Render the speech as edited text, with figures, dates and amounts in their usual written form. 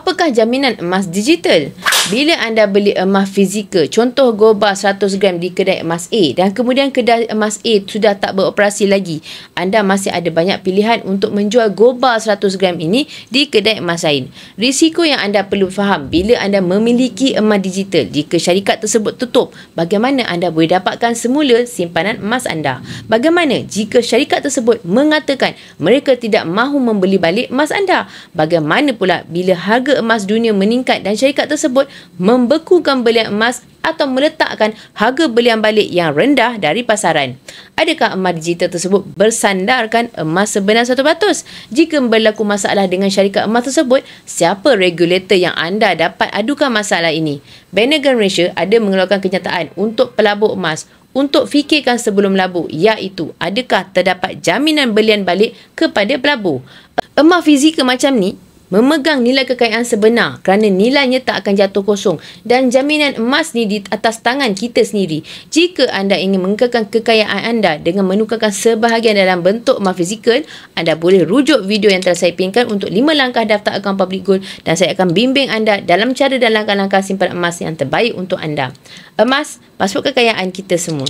Apakah jaminan emas digital? Bila anda beli emas fizikal, contoh gold bar 100 gram di kedai emas A dan kemudian kedai emas A sudah tak beroperasi lagi, anda masih ada banyak pilihan untuk menjual gold bar 100 gram ini di kedai emas lain. Risiko yang anda perlu faham bila anda memiliki emas digital, jika syarikat tersebut tutup, bagaimana anda boleh dapatkan semula simpanan emas anda? Bagaimana jika syarikat tersebut mengatakan mereka tidak mahu membeli balik emas anda? Bagaimana pula bila harga emas dunia meningkat dan syarikat tersebut membekukan belian emas atau meletakkan harga belian balik yang rendah dari pasaran? Adakah emas digital tersebut bersandarkan emas sebenar 100%? Jika berlaku masalah dengan syarikat emas tersebut, siapa regulator yang anda dapat adukan masalah ini? Bank Negara Malaysia ada mengeluarkan kenyataan untuk pelabur emas untuk fikirkan sebelum labur, iaitu adakah terdapat jaminan belian balik kepada pelabur. Emas fizikal macam ni memegang nilai kekayaan sebenar kerana nilainya tak akan jatuh kosong, dan jaminan emas ni di atas tangan kita sendiri. Jika anda ingin mengekalkan kekayaan anda dengan menukarkan sebahagian dalam bentuk emas fizikal, anda boleh rujuk video yang telah saya pinkan untuk 5 langkah daftar akaun public gold, dan saya akan bimbing anda dalam cara dan langkah-langkah simpan emas yang terbaik untuk anda. Emas, pasport kekayaan kita semua.